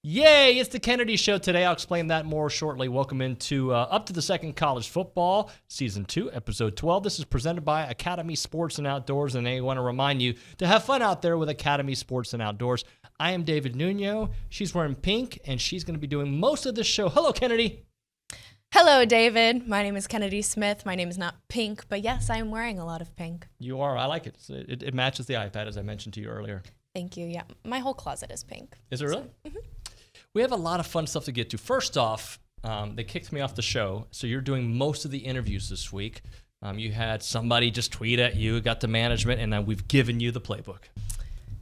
Yay, it's the Kennedy Show today. I'll explain that more shortly. Welcome into Up to the Second College Football, Season 2, Episode 12. This is presented by Academy Sports and Outdoors, and I want to remind you to have fun out there with Academy Sports and Outdoors. I am David Nuño. She's wearing pink, and she's going to be doing most of this show. Hello, Kennedy. Hello, David. My name is Kennedy Smith. My name is not pink, but yes, I am wearing a lot of pink. You are. I like it. It matches the iPad, as I mentioned to you earlier. Thank you. Yeah, my whole closet is pink. Is it really? So, We have a lot of fun stuff to get to. First off, they kicked me off the show, so you're doing most of the interviews this week. You had somebody just tweet at you, got to management, and we've given you the playbook.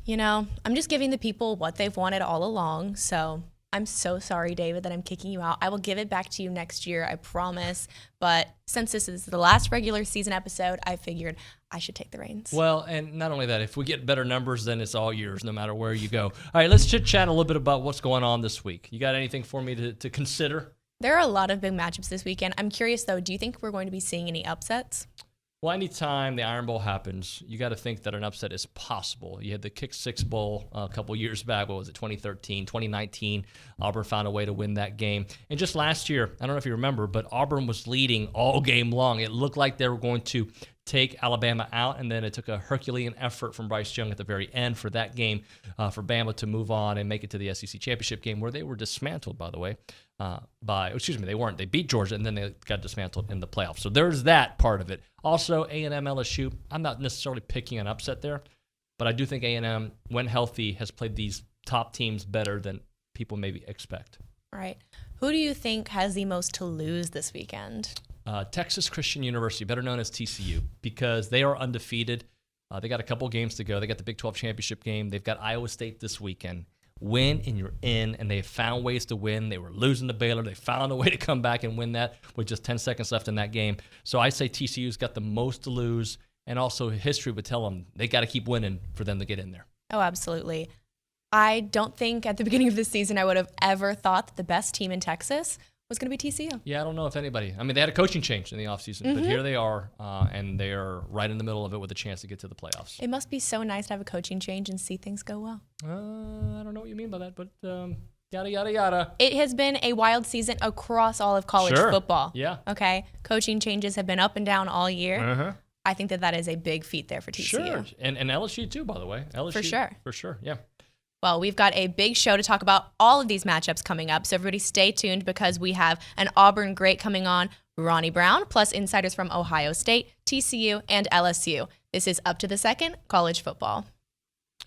You know, I'm just giving the people what they've wanted all along, so I'm so sorry, David, that I'm kicking you out. I will give it back to you next year, I promise. But since this is the last regular season episode, I figured I should take the reins. Well, and not only that, if we get better numbers, then it's all yours, no matter where you go. All right, let's chit-chat a little bit about what's going on this week. You got anything for me to consider? There are a lot of big matchups this weekend. I'm curious, though, do you think we're going to be seeing any upsets? Well, anytime the Iron Bowl happens, you got to think that an upset is possible. You had the Kick Six Bowl a couple years back. What was it, 2013, 2019? Auburn found a way to win that game. And just last year, I don't know if you remember, but Auburn was leading all game long. It looked like they were going to take Alabama out, and then it took a Herculean effort from Bryce Young at the very end for that game for Bama to move on and make it to the SEC championship game, where they were dismantled, by the way, they weren't. They beat Georgia, and then they got dismantled in the playoffs. So there's that part of it. Also, A&M LSU, I'm not necessarily picking an upset there, but I do think A&M, when healthy, has played these top teams better than people maybe expect. All right. Who do you think has the most to lose this weekend? Texas Christian University, better known as TCU, because they are undefeated. They got a couple games to go. They got the Big 12 championship game. They've got Iowa State this weekend. Win and you're in, and they have found ways to win. They were losing to Baylor. They found a way to come back and win that with just 10 seconds left in that game. So I say TCU's got the most to lose, and also history would tell them they got to keep winning for them to get in there. Oh, absolutely. I don't think at the beginning of this season I would have ever thought that the best team in Texas was going to be TCU. Yeah, I don't know if anybody. I mean, they had a coaching change in the offseason, but here they are, and they are right in the middle of it with a chance to get to the playoffs. It must be so nice to have a coaching change and see things go well. I don't know what you mean by that, but yada, yada, yada. It has been a wild season across all of college football. Yeah. Okay? Coaching changes have been up and down all year. Uh-huh. I think that is a big feat there for TCU. Sure, and LSU too, by the way. LSU, For sure. For sure, yeah. Well, we've got a big show to talk about all of these matchups coming up, so everybody stay tuned because we have an Auburn great coming on, Ronnie Brown, plus insiders from Ohio State, TCU, and LSU. This is Up to the Second College Football.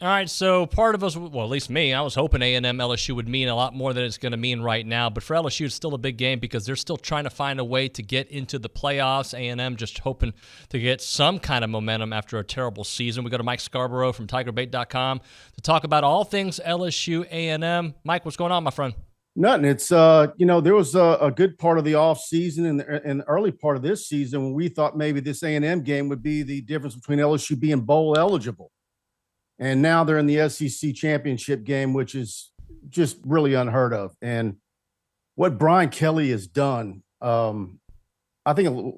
All right, so part of us, well, at least me, I was hoping A&M LSU would mean a lot more than it's going to mean right now. But for LSU, it's still a big game because they're still trying to find a way to get into the playoffs. A&M just hoping to get some kind of momentum after a terrible season. We go to Mike Scarborough from TigerBait.com to talk about all things LSU A&M. Mike, what's going on, my friend? Nothing. It's, there was a good part of the off season and the early part of this season when we thought maybe this A&M game would be the difference between LSU being bowl eligible. And now they're in the SEC championship game, which is just really unheard of. And what Brian Kelly has done, I think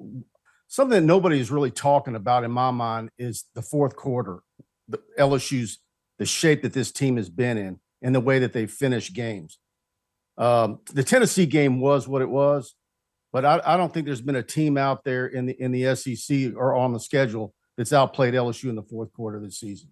something that nobody is really talking about in my mind is the fourth quarter, the shape that this team has been in and the way that they finish games. The Tennessee game was what it was, but I don't think there's been a team out there in the SEC or on the schedule that's outplayed LSU in the fourth quarter of the season.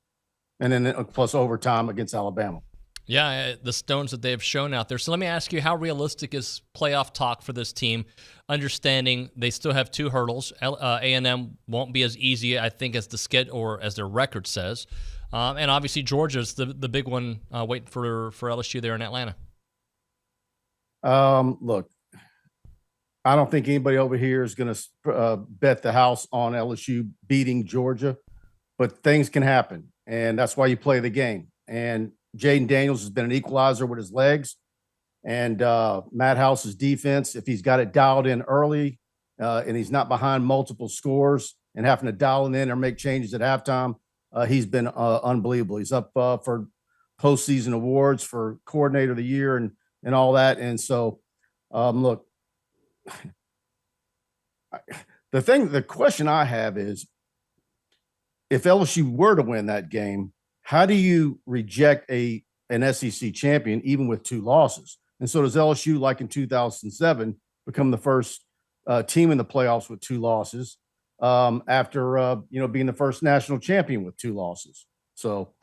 And then plus overtime against Alabama. Yeah, the stones that they've shown out there. So let me ask you, how realistic is playoff talk for this team, understanding they still have two hurdles? A&M won't be as easy, I think, as the schedule or as their record says. And obviously Georgia's the big one waiting for LSU there in Atlanta. Look, I don't think anybody over here is going to bet the house on LSU beating Georgia, but things can happen. And that's why you play the game. And Jaden Daniels has been an equalizer with his legs. And Matt House's defense, if he's got it dialed in early and he's not behind multiple scores and having to dial it in or make changes at halftime, he's been unbelievable. He's up for postseason awards for coordinator of the year and all that. And so, look, the question I have is, if LSU were to win that game, how do you reject a an SEC champion, even with 2 losses. And so does LSU, like in 2007, become the first team in the playoffs with 2 losses after, being the first national champion with 2 losses. So,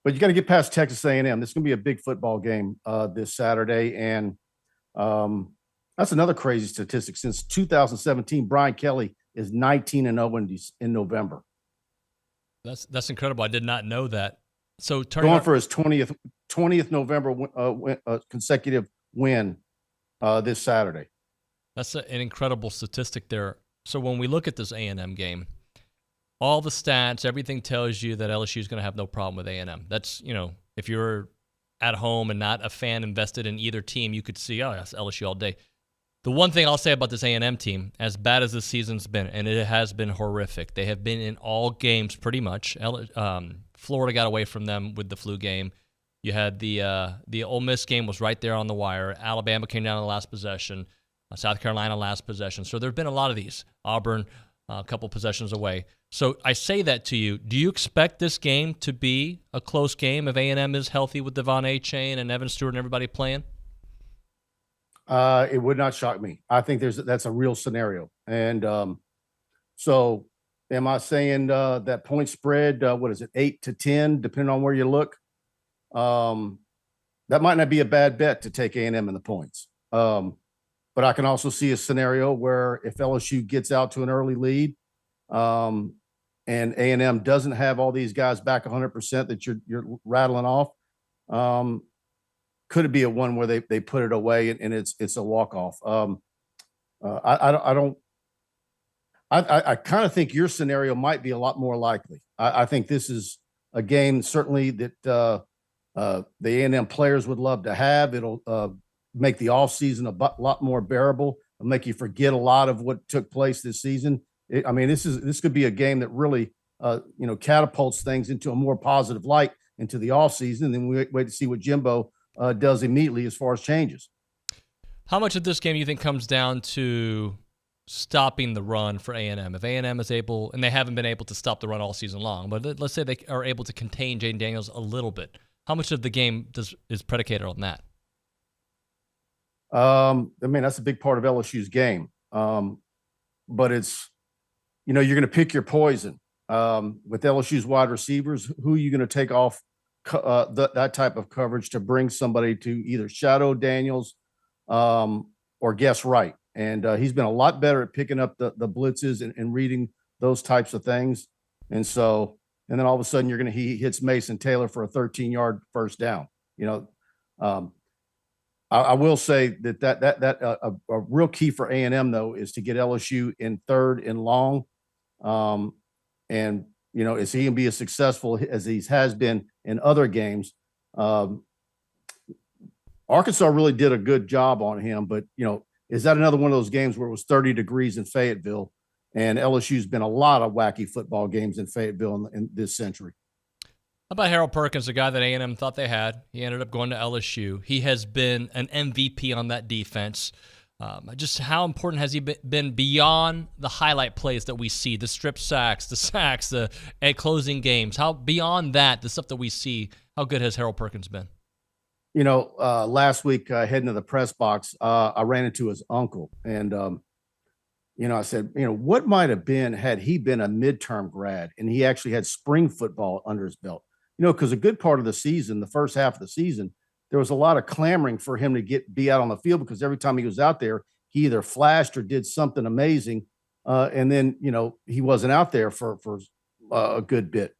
but you got to get past Texas A&M. This is going to be a big football game this Saturday. And that's another crazy statistic. Since 2017, Brian Kelly is 19-0 in November. That's incredible. I did not know that. So going for his 20th November consecutive win this Saturday. That's an incredible statistic there. So when we look at this A&M game, all the stats, everything tells you that LSU is going to have no problem with A&M. That's, if you're at home and not a fan invested in either team, you could see, oh, that's LSU all day. The one thing I'll say about this A&M team, as bad as this season's been, and it has been horrific, they have been in all games pretty much. Florida got away from them with the flu game. You had the Ole Miss game was right there on the wire. Alabama came down in the last possession. South Carolina last possession. So there have been a lot of these. Auburn a couple possessions away. So I say that to you. Do you expect this game to be a close game if A&M is healthy with Devon Achane and Evan Stewart and everybody playing? It would not shock me. I think that's a real scenario. And so am I saying that point spread, what is it, 8-10, depending on where you look? That might not be a bad bet to take A&M in the points. But I can also see a scenario where if LSU gets out to an early lead and A&M doesn't have all these guys back 100% that you're rattling off, could it be a one where they put it away and it's a walk-off? I kind of think your scenario might be a lot more likely. I think this is a game certainly that the A&M players would love to have. It'll make the offseason a lot more bearable. It'll make you forget a lot of what took place this season. This could be a game that really catapults things into a more positive light into the offseason. And then we wait to see what Jimbo does immediately as far as changes. How much of this game do you think comes down to stopping the run for A&M? If A&M is able, and they haven't been able to stop the run all season long, but let's say they are able to contain Jaden Daniels a little bit, how much of the game is predicated on that? That's a big part of LSU's game. But it's, you're going to pick your poison. With LSU's wide receivers, who are you going to take off that type of coverage to bring somebody to either shadow Daniels or guess right? And he's been a lot better at picking up the blitzes and reading those types of things. And then all of a sudden he hits Mason Taylor for a 13-yard first down. I will say that a real key for A&M though is to get LSU in third and long, is he can be as successful as he has been in other games. Arkansas really did a good job on him, but is that another one of those games where it was 30 degrees in Fayetteville, and LSU's been a lot of wacky football games in Fayetteville in this century? How about Harold Perkins, a guy that A&M thought they had? He ended up going to LSU. He has been an MVP on that defense. Just how important has he been beyond the highlight plays that we see, the strip sacks, the at closing games? How beyond that, the stuff that we see, how good has Harold Perkins been? Last week heading to the press box, I ran into his uncle, and I said, what might have been had he been a midterm grad and he actually had spring football under his belt? Because a good part of the season, the first half of the season, there was a lot of clamoring for him to be out on the field because every time he was out there, he either flashed or did something amazing. And then, he wasn't out there for a good bit.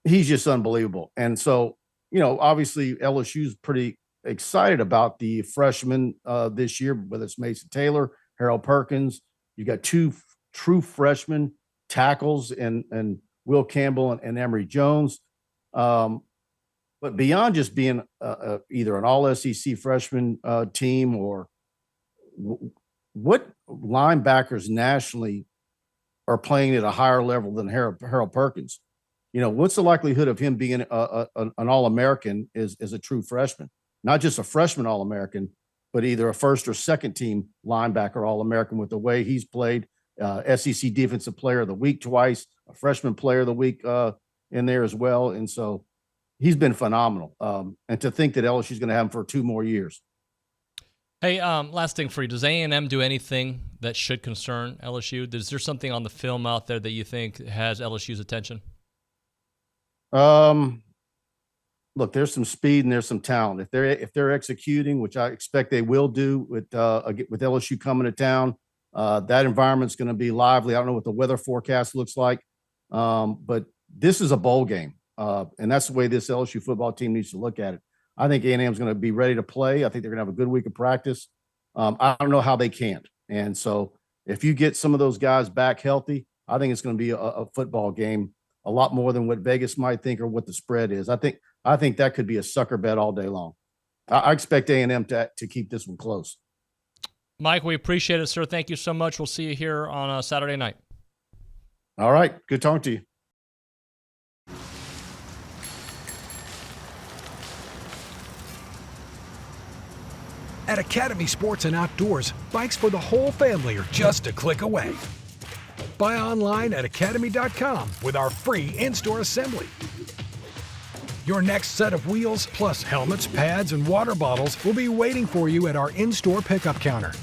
He's just unbelievable. And so, obviously LSU's pretty excited about the freshmen this year, whether it's Mason Taylor, Harold Perkins. You got 2 true freshman tackles and Will Campbell and Emory Jones. But beyond just being either an all-SEC freshman team or what linebackers nationally are playing at a higher level than Harold Perkins? What's the likelihood of him being an All-American as a true freshman? Not just a freshman All-American, but either a first or second team linebacker All-American with the way he's played, SEC Defensive Player of the Week twice, a freshman Player of the Week in there as well. And so he's been phenomenal. And to think that LSU is going to have him for 2 more years. Hey, last thing for you. Does A&M do anything that should concern LSU? Is there something on the film out there that you think has LSU's attention? Look, there's some speed and there's some talent. If they're executing, which I expect they will do with LSU coming to town, that environment's going to be lively. I don't know what the weather forecast looks like, but this is a bowl game, and that's the way this LSU football team needs to look at it. I think A&M is going to be ready to play. I think they're going to have a good week of practice. I don't know how they can't. And so if you get some of those guys back healthy, I think it's going to be a football game, a lot more than what Vegas might think or what the spread is. I think that could be a sucker bet all day long. I expect A&M to keep this one close. Mike, we appreciate it, sir. Thank you so much. We'll see you here on Saturday night. All right. Good talking to you. At Academy Sports and Outdoors, bikes for the whole family are just a click away. Buy online at academy.com with our free in-store assembly. Your next set of wheels, plus helmets, pads, and water bottles will be waiting for you at our in-store pickup counter.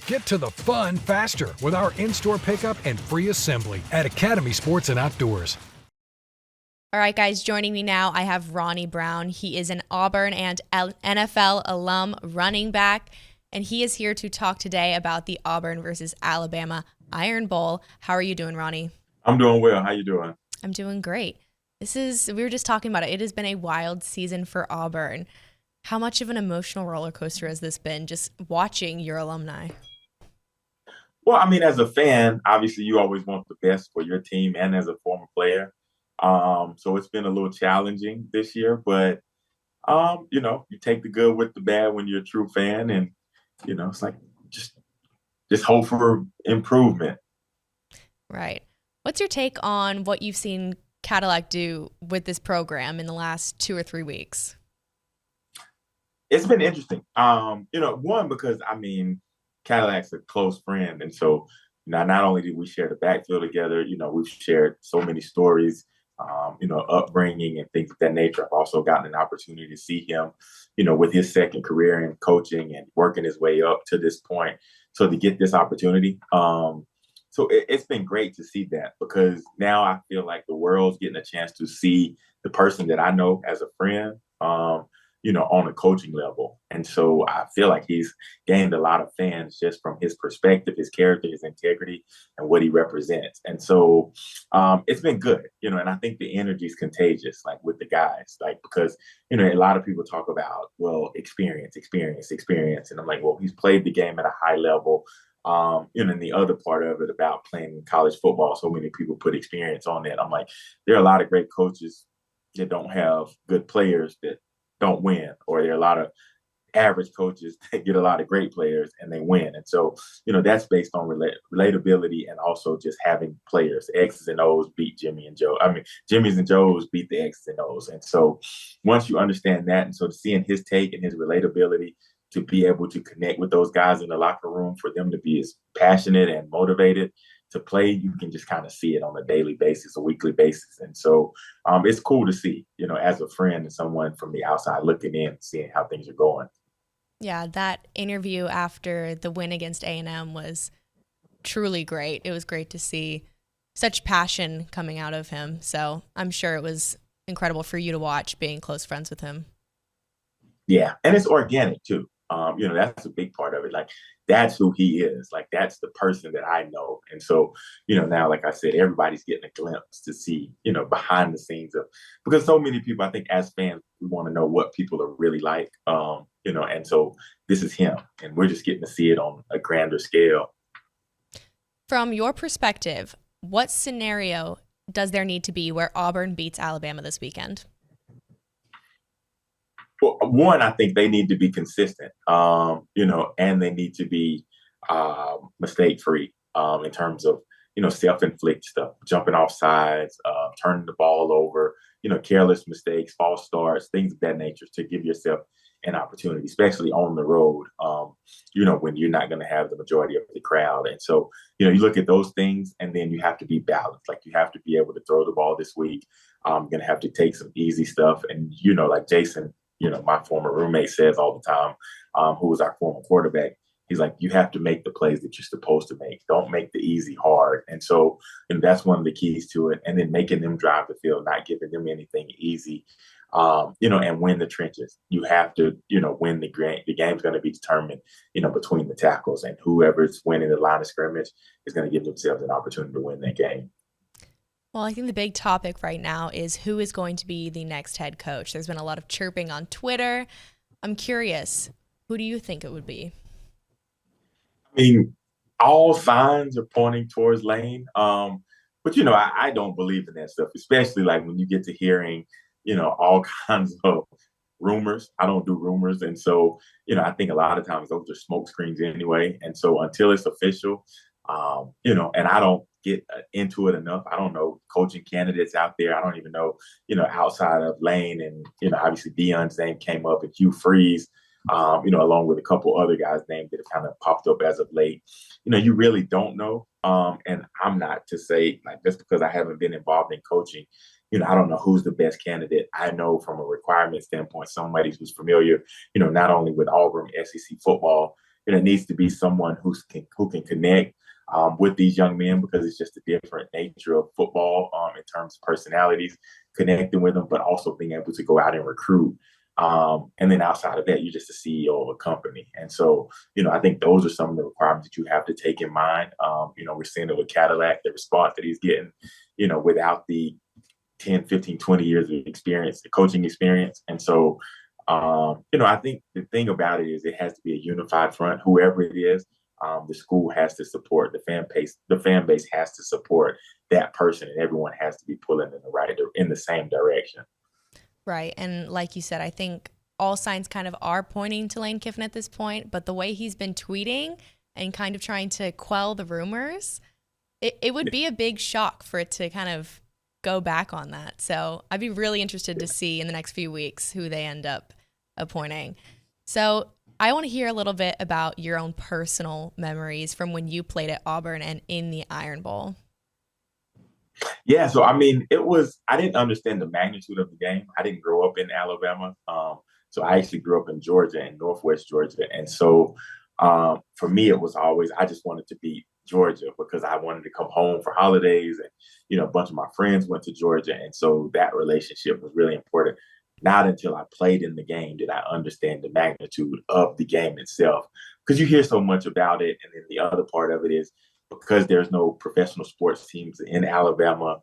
Get to the fun faster with our in-store pickup and free assembly at Academy Sports and Outdoors. All right, guys, joining me now, I have Ronnie Brown. He is an Auburn and NFL alum running back, and he is here to talk today about the Auburn versus Alabama Iron Bowl. How are you doing, Ronnie? I'm doing well. How you doing? I'm doing great. We were just talking about it. It has been a wild season for Auburn. How much of an emotional roller coaster has this been, just watching your alumni? Well, I mean, as a fan, obviously you always want the best for your team, and as a former player. So it's been a little challenging this year, but, you take the good with the bad when you're a true fan, and, it's like just hope for improvement. Right. What's your take on what you've seen Cadillac do with this program in the last 2 or 3 weeks? It's been interesting. One, because, Cadillac's a close friend. And so, not only did we share the backfield together, we've shared so many stories, upbringing and things of that nature. I've also gotten an opportunity to see him, with his second career in coaching and working his way up to this point. So to get this opportunity, it's been great to see that, because now I feel like the world's getting a chance to see the person that I know as a friend, on a coaching level. And so I feel like he's gained a lot of fans just from his perspective, his character, his integrity, and what he represents. And so it's been good, and I think the energy is contagious, like with the guys, because, a lot of people talk about, well, experience. And I'm like, well, he's played the game at a high level. And the other part of it about playing college football, so many people put experience on it. I'm like, there are a lot of great coaches that don't have good players that don't win, or there are a lot of average coaches that get a lot of great players and they win. And so, that's based on relatability, and also just having players. X's and O's beat Jimmy and Joe. Jimmy's and Joe's beat the X's and O's. And so once you understand that, and so seeing his take and his relatability, to be able to connect with those guys in the locker room, for them to be as passionate and motivated to play, you can just kind of see it on a daily basis, a weekly basis. And so it's cool to see, as a friend and someone from the outside looking in, seeing how things are going. Yeah, that interview after the win against A&M was truly great. It was great to see such passion coming out of him. So I'm sure it was incredible for you to watch, being close friends with him. Yeah, and it's organic too. That's a big part of it. Like, that's who he is. Like, that's the person that I know. And so, now, like I said, everybody's getting a glimpse to see, behind the scenes of, because so many people, I think as fans, we want to know what people are really like, and so this is him, and we're just getting to see it on a grander scale. From your perspective, what scenario does there need to be where Auburn beats Alabama this weekend? Well, one, I think they need to be consistent, and they need to be mistake-free in terms of, self-inflict stuff, jumping off sides, turning the ball over, careless mistakes, false starts, things of that nature, to give yourself an opportunity, especially on the road, when you're not going to have the majority of the crowd. And so, you look at those things, and then you have to be balanced. Like, you have to be able to throw the ball this week. Going to have to take some easy stuff. And, like Jason, my former roommate says all the time, who was our former quarterback, he's like, you have to make the plays that you're supposed to make. Don't make the easy hard. And so, that's one of the keys to it. And then making them drive the field, not giving them anything easy, and win the trenches. You have to, win the game. The game's going to be determined, between the tackles, and whoever's winning the line of scrimmage is going to give themselves an opportunity to win that game. Well, I think the big topic right now is who is going to be the next head coach. There's been a lot of chirping on Twitter. I'm curious, who do you think it would be? I mean, all signs are pointing towards Lane. But, I don't believe in that stuff, especially like when you get to hearing, all kinds of rumors. I don't do rumors. And so, I think a lot of times those are smoke screens anyway. And so until it's official, and I don't get into it enough. I don't know coaching candidates out there. I don't even know, outside of Lane and, obviously Deion's name came up and Hugh Freeze, along with a couple other guys' names that have kind of popped up as of late. You really don't know. And I'm not to say, like, just because I haven't been involved in coaching, I don't know who's the best candidate. I know from a requirement standpoint, somebody who's familiar, not only with Auburn, SEC football, it needs to be someone who can connect with these young men, because it's just a different nature of football in terms of personalities, connecting with them, but also being able to go out and recruit. And then outside of that, you're just a CEO of a company. And so, I think those are some of the requirements that you have to take in mind. We're seeing it with Cadillac, the response that he's getting, without the 10, 15, 20 years of experience, the coaching experience. And so, I think the thing about it is it has to be a unified front, whoever it is. The school has to support the fan base. The fan base has to support that person, and everyone has to be pulling in the same direction. Right. And like you said, I think all signs kind of are pointing to Lane Kiffin at this point, but the way he's been tweeting and kind of trying to quell the rumors, it would be a big shock for it to kind of go back on that. So I'd be really interested to see in the next few weeks who they end up appointing. So I want to hear a little bit about your own personal memories from when you played at Auburn and in the Iron Bowl. Yeah, so I mean, I didn't understand the magnitude of the game. I didn't grow up in Alabama. So I actually grew up in Georgia, in Northwest Georgia. And so for me, it was always, I just wanted to beat Georgia because I wanted to come home for holidays. And, a bunch of my friends went to Georgia. And so that relationship was really important. Not until I played in the game did I understand the magnitude of the game itself, because you hear so much about it. And then the other part of it is, because there's no professional sports teams in Alabama,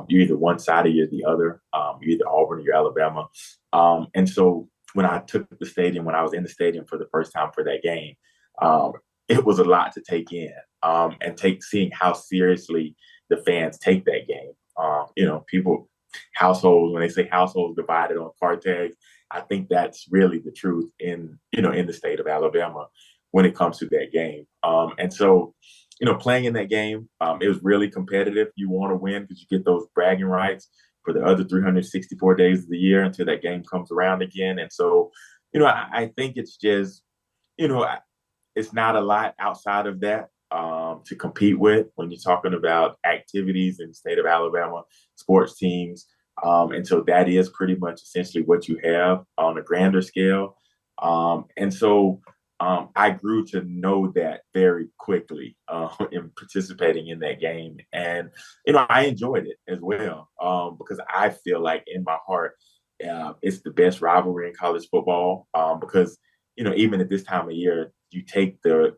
you're either one side or you're the other. You're either Auburn or you're Alabama. And so when I was in the stadium for the first time for that game, it was a lot to take in, and seeing how seriously the fans take that game. Households, when they say households divided on car tags, I think that's really the truth in the state of Alabama when it comes to that game. And so, playing in that game, it was really competitive. You want to win because you get those bragging rights for the other 364 days of the year until that game comes around again. And so, I think it's just, it's not a lot outside of that to compete with when you're talking about activities in the state of Alabama, sports teams. And so that is pretty much essentially what you have on a grander scale. And so I grew to know that very quickly in participating in that game. And, I enjoyed it as well because I feel like in my heart, it's the best rivalry in college football because, even at this time of year, you take the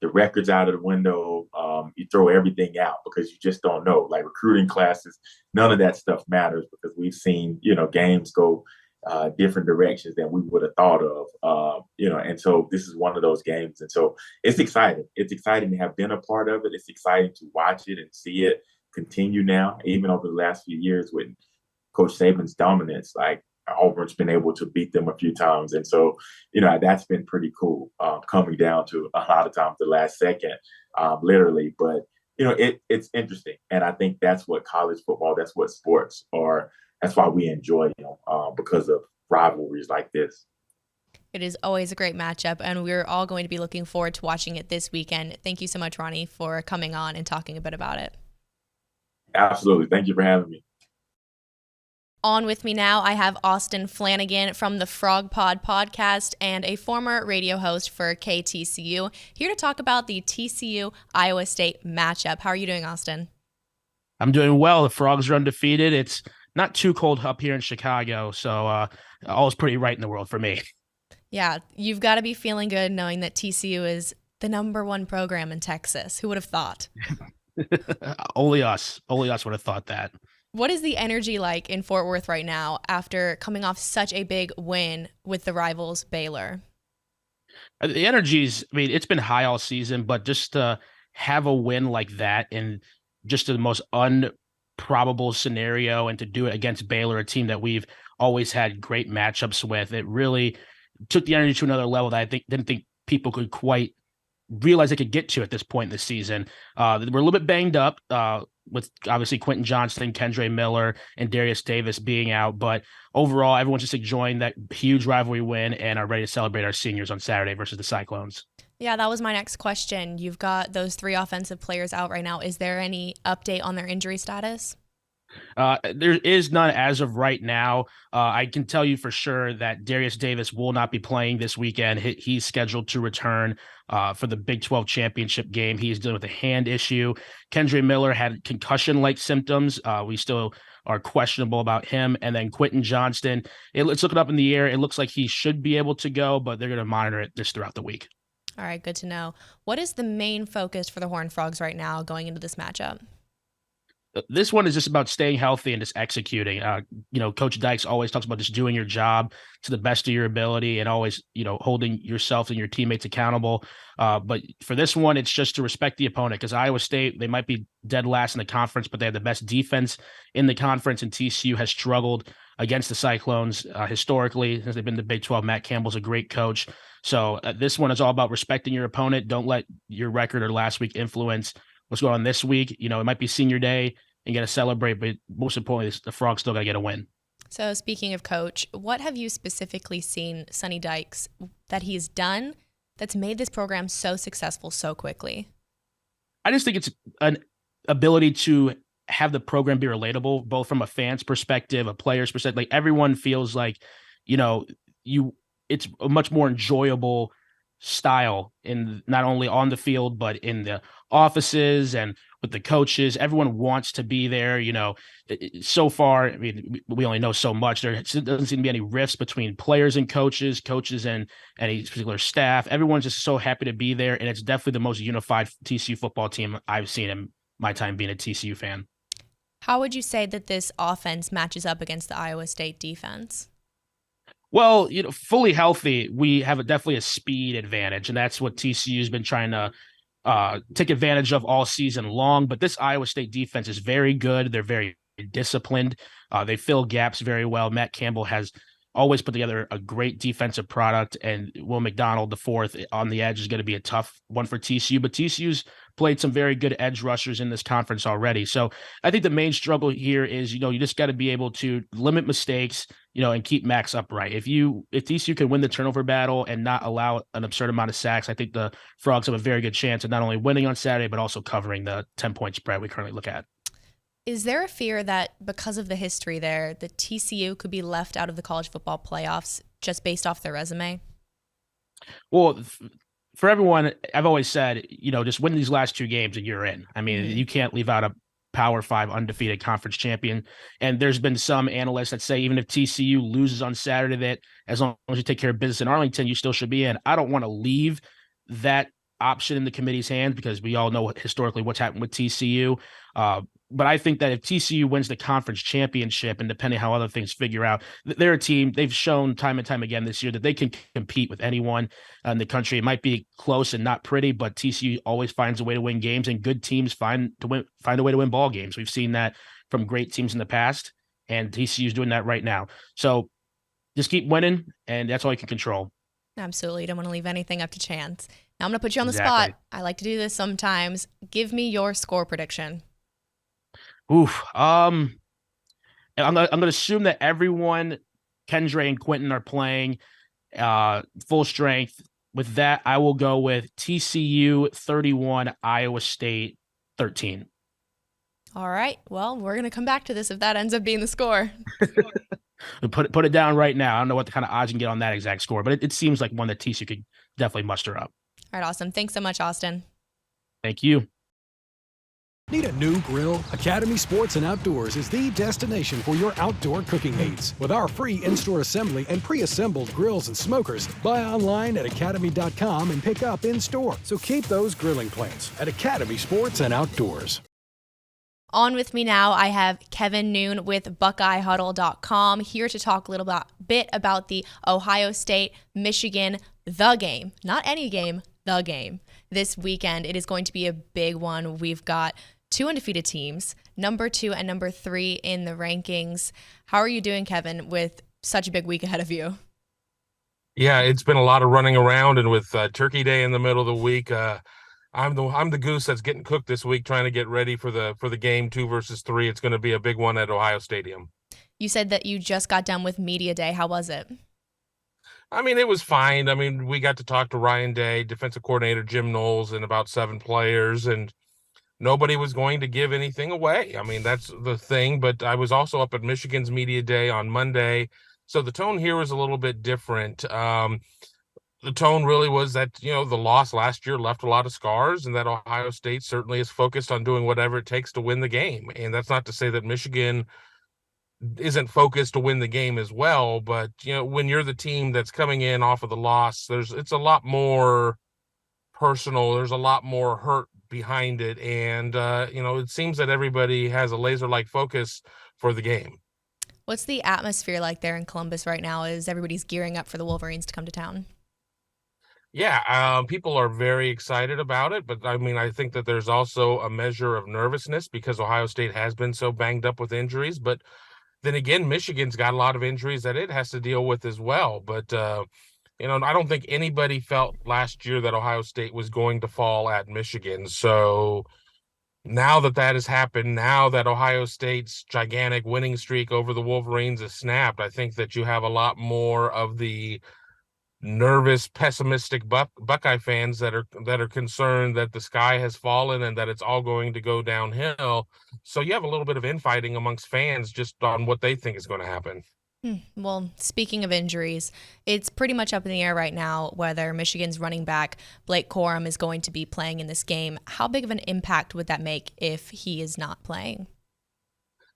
records out of the window, you throw everything out because you just don't know, like recruiting classes, none of that stuff matters because we've seen, games go different directions than we would have thought of, and so this is one of those games. And so it's exciting. It's exciting to have been a part of it. It's exciting to watch it and see it continue now, even over the last few years with Coach Saban's dominance, like Auburn's been able to beat them a few times. And so, that's been pretty cool coming down to a lot of times the last second, literally. But, it's interesting. And I think that's what college football, that's what sports are. That's why we enjoy because of rivalries like this. It is always a great matchup, and we're all going to be looking forward to watching it this weekend. Thank you so much, Ronnie, for coming on and talking a bit about it. Absolutely. Thank you for having me. On with me now, I have Austin Flanigan from the Frog Pod podcast and a former radio host for KTCU, here to talk about the TCU-Iowa State matchup. How are you doing, Austin? I'm doing well. The Frogs are undefeated. It's not too cold up here in Chicago, so all's pretty right in the world for me. Yeah, you've got to be feeling good knowing that TCU is the #1 program in Texas. Who would have thought? Only us would have thought that. What is the energy like in Fort Worth right now after coming off such a big win with the rivals Baylor? The energy's, I mean, it's been high all season, but just to have a win like that in just the most improbable scenario and to do it against Baylor, a team that we've always had great matchups with, it really took the energy to another level that I didn't think people could quite realize they could get to at this point in the season. We're a little bit banged up with obviously Quentin Johnston, Kendre Miller, and Darius Davis being out. But overall, everyone's just enjoying that huge rivalry win and are ready to celebrate our seniors on Saturday versus the Cyclones. Yeah, that was my next question. You've got those 3 offensive players out right now. Is there any update on their injury status? There is none as of right now. I can tell you for sure that Darius Davis will not be playing this weekend. He's scheduled to return for the Big 12 championship game. He is dealing with a hand issue. Kendre Miller had concussion-like symptoms. We still are questionable about him. And then Quentin Johnston, it's looking up in the air. It looks like he should be able to go, but they're going to monitor it just throughout the week. All right, good to know. What is the main focus for the Horned Frogs right now going into this matchup? This one is just about staying healthy and just executing. Coach Dykes always talks about just doing your job to the best of your ability and always, holding yourself and your teammates accountable. But for this one, it's just to respect the opponent because Iowa State, they might be dead last in the conference, but they have the best defense in the conference, and TCU has struggled against the Cyclones historically since they've been to Big 12. Matt Campbell's a great coach. So this one is all about respecting your opponent. Don't let your record or last week influence what's going on this week. It might be senior day and got to celebrate, but most importantly, the Frogs still got to get a win. So speaking of coach, what have you specifically seen Sonny Dykes that he's done that's made this program so successful so quickly? I just think it's an ability to have the program be relatable, both from a fan's perspective, a player's perspective. Like everyone feels like, it's a much more enjoyable style in not only on the field, but in the offices and with the coaches. Everyone wants to be there. So far, I mean, we only know so much. There doesn't seem to be any rifts between players and coaches and any particular staff. Everyone's just so happy to be there. And it's definitely the most unified TCU football team I've seen in my time being a TCU fan. How would you say that this offense matches up against the Iowa State defense? Well, fully healthy, we have definitely a speed advantage, and that's what TCU has been trying to take advantage of all season long. But this Iowa State defense is very good. They're very disciplined. They fill gaps very well. Matt Campbell has always put together a great defensive product, and Will McDonald, the fourth on the edge, is going to be a tough one for TCU. But TCU's played some very good edge rushers in this conference already. So I think the main struggle here is, you just got to be able to limit mistakes, and keep Max upright. If TCU can win the turnover battle and not allow an absurd amount of sacks, I think the Frogs have a very good chance of not only winning on Saturday, but also covering the 10-point spread we currently look at. Is there a fear that because of the history there, the TCU could be left out of the college football playoffs just based off their resume? Well, for everyone, I've always said, just win these last 2 games and you're in. I mean, you can't leave out a Power 5 undefeated conference champion. And there's been some analysts that say even if TCU loses on Saturday, that as long as you take care of business in Arlington, you still should be in. I don't want to leave that option in the committee's hands because we all know historically what's happened with TCU. But I think that if TCU wins the conference championship, and depending how other things figure out, they're a team, they've shown time and time again this year that they can compete with anyone in the country. It might be close and not pretty, but TCU always finds a way to win games, and good teams find a way to win ball games. We've seen that from great teams in the past, and TCU is doing that right now. So just keep winning, and that's all you can control. Absolutely. You don't want to leave anything up to chance. Now I'm going to put you on the spot. I like to do this sometimes. Give me your score prediction. I'm gonna assume that everyone, Kendre and Quentin, are playing full strength. With that, I will go with TCU 31, Iowa State 13. All right. Well, we're going to come back to this if that ends up being the score. Put it down right now. I don't know what the kind of odds you can get on that exact score, but it seems like one that TCU could definitely muster up. All right, awesome. Thanks so much, Austin. Thank you. Need a new grill? Academy Sports and Outdoors is the destination for your outdoor cooking needs. With our free in-store assembly and pre-assembled grills and smokers, buy online at academy.com and pick up in-store. So keep those grilling plans at Academy Sports and Outdoors. On with me now, I have Kevin Noon with BuckeyeHuddle.com here to talk a little bit about the Ohio State-Michigan, the game. Not any game, the game. This weekend, it is going to be a big one. We've got 2 undefeated teams, number 2 and number 3 in the rankings. How are you doing, Kevin, with such a big week ahead of you? Yeah, it's been a lot of running around, and with Turkey Day in the middle of the week, I'm the goose that's getting cooked this week, trying to get ready for the game 2 versus 3. It's going to be a big one at Ohio Stadium. You said that you just got done with Media Day. How was it? I mean, it was fine. I mean, we got to talk to Ryan Day, defensive coordinator Jim Knowles, and about 7 players, and nobody was going to give anything away. I mean, that's the thing. But I was also up at Michigan's Media Day on Monday, so the tone here was a little bit different. The tone really was that, the loss last year left a lot of scars, and that Ohio State certainly is focused on doing whatever it takes to win the game. And that's not to say that Michigan isn't focused to win the game as well, but when you're the team that's coming in off of the loss, it's a lot more personal. There's a lot more hurt behind it, and it seems that everybody has a laser-like focus for the game. What's the atmosphere like there in Columbus right now as everybody's gearing up for the Wolverines to come to town? Yeah, people are very excited about it, but I mean, I think that there's also a measure of nervousness because Ohio State has been so banged up with injuries, but then again, Michigan's got a lot of injuries that it has to deal with as well. But, I don't think anybody felt last year that Ohio State was going to fall at Michigan. So now that has happened, now that Ohio State's gigantic winning streak over the Wolverines is snapped, I think that you have a lot more of the nervous, pessimistic Buckeye fans that are concerned that the sky has fallen and that it's all going to go downhill. So you have a little bit of infighting amongst fans just on what they think is going to happen. Well, speaking of injuries, it's pretty much up in the air right now whether Michigan's running back Blake Corum is going to be playing in this game. How big of an impact would that make if he is not playing?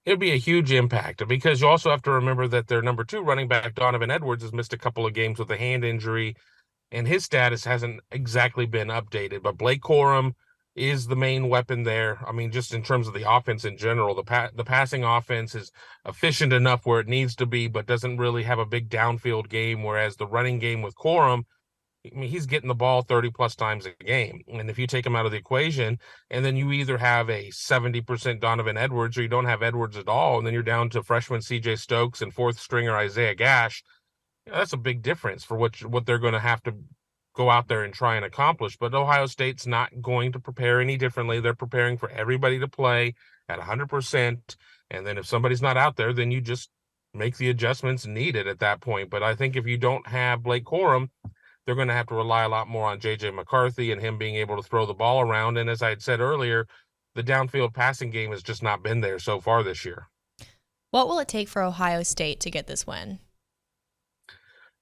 It'd be a huge impact because you also have to remember that their number 2 running back, Donovan Edwards, has missed a couple of games with a hand injury, and his status hasn't exactly been updated. But Blake Corum is the main weapon there. I mean, just in terms of the offense in general, the passing offense is efficient enough where it needs to be, but doesn't really have a big downfield game, whereas the running game with Corum, I mean, he's getting the ball 30-plus times a game. And if you take him out of the equation, and then you either have a 70% Donovan Edwards or you don't have Edwards at all, and then you're down to freshman C.J. Stokes and 4th stringer Isaiah Gash, that's a big difference for what they're going to have to go out there and try and accomplish. But Ohio State's not going to prepare any differently. They're preparing for everybody to play at 100%. And then if somebody's not out there, then you just make the adjustments needed at that point. But I think if you don't have Blake Corum, they're going to have to rely a lot more on J.J. McCarthy and him being able to throw the ball around. And as I had said earlier, the downfield passing game has just not been there so far this year. What will it take for Ohio State to get this win?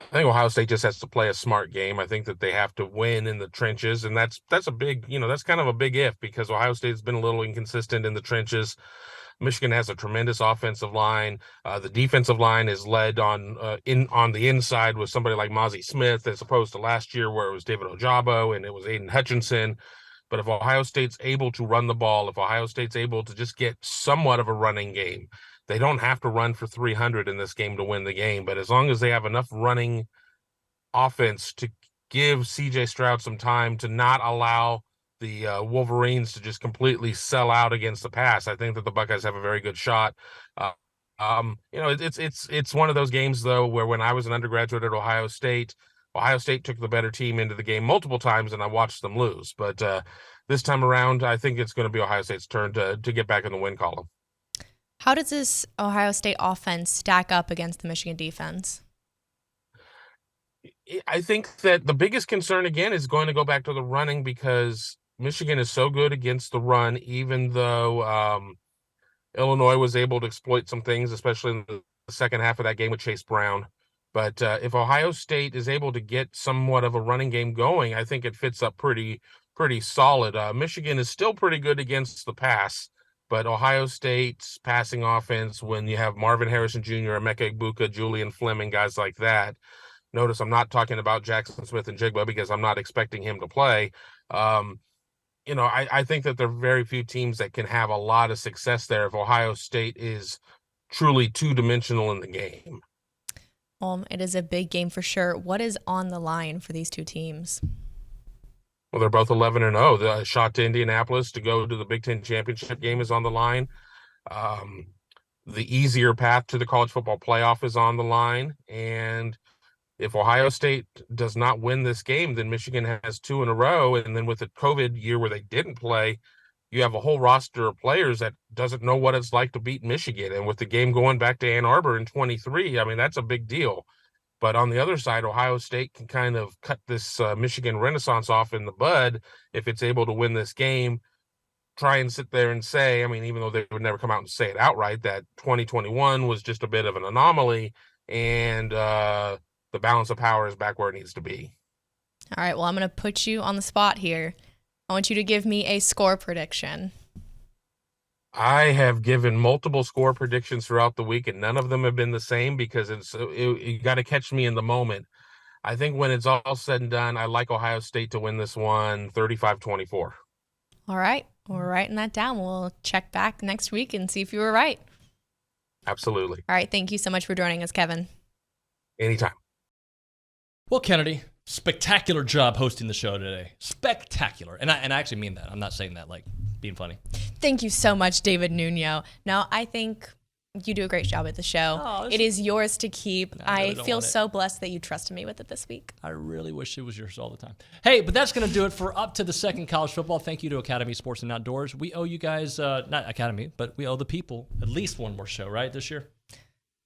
I think Ohio State just has to play a smart game. I think that they have to win in the trenches, and that's a big, that's kind of a big if because Ohio State's been a little inconsistent in the trenches. Michigan has a tremendous offensive line. The defensive line is led on the inside with somebody like Mozzie Smith, as opposed to last year where it was David Ojabo and it was Aiden Hutchinson. But if Ohio State's able to run the ball, if Ohio State's able to just get somewhat of a running game, they don't have to run for 300 in this game to win the game. But as long as they have enough running offense to give C.J. Stroud some time to not allow the Wolverines to just completely sell out against the pass, I think that the Buckeyes have a very good shot. It's one of those games, though, where when I was an undergraduate at Ohio State took the better team into the game multiple times, and I watched them lose. But this time around, I think it's going to be Ohio State's turn to get back in the win column. How does this Ohio State offense stack up against the Michigan defense? I think that the biggest concern, again, is going to go back to the running because Michigan is so good against the run, even though Illinois was able to exploit some things, especially in the second half of that game with Chase Brown. But if Ohio State is able to get somewhat of a running game going, I think it fits up pretty solid. Michigan is still pretty good against the pass, but Ohio State's passing offense, when you have Marvin Harrison Jr., Emeka Egbuka, Julian Fleming, guys like that. Notice I'm not talking about Jackson Smith and Jigba because I'm not expecting him to play. I think that there are very few teams that can have a lot of success there if Ohio State is truly two-dimensional in the game. It is a big game for sure. What is on the line for these two teams? Well, they're both 11-0. The shot to Indianapolis to go to the Big Ten championship game is on the line. The easier path to the college football playoff is on the line. And if Ohio State does not win this game, then Michigan has 2 in a row. And then with the COVID year where they didn't play, you have a whole roster of players that doesn't know what it's like to beat Michigan. And with the game going back to Ann Arbor in 23, I mean, that's a big deal. But on the other side, Ohio State can kind of cut this Michigan renaissance off in the bud if it's able to win this game. Try and sit there and say, I mean, even though they would never come out and say it outright, that 2021 was just a bit of an anomaly, and the balance of power is back where it needs to be. All right, well, I'm going to put you on the spot here. I want you to give me a score prediction. I have given multiple score predictions throughout the week, and none of them have been the same because you got to catch me in the moment. I think when it's all said and done, I like Ohio State to win this one 35-24. All right, we're writing that down. We'll check back next week and see if you were right. Absolutely. All right, thank you so much for joining us, Kevin. Anytime. Well, Kennedy, spectacular job hosting the show today. Spectacular. And I actually mean that. I'm not saying that like being funny. Thank you so much, David Nuño. No, I think you do a great job at the show. Oh, it is yours to keep. I really I don't feel want it. so blessed that you trusted me with it this week. I really wish it was yours all the time. Hey, but that's going to do it for Up to the Second College Football. Thank you to Academy Sports and Outdoors. We owe you guys, not Academy, but we owe the people at least one more show, right, this year?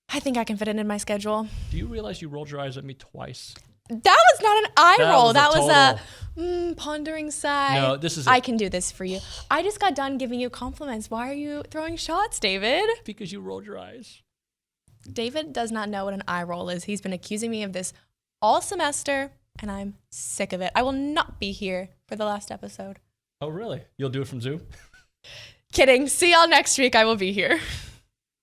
I think I can fit it in my schedule. Do you realize you rolled your eyes at me twice? That was not an eye That roll. was a That was total- a pondering sigh. No, this is I it. can do this for you. I just got done giving you compliments. Why are you throwing shots, David? Because you rolled your eyes. David does not know what an eye roll is. He's been accusing me of this all semester, and I'm sick of it. I will not be here for the last episode. Oh, really? You'll do it from Zoom? Kidding. See y'all next week. I will be here.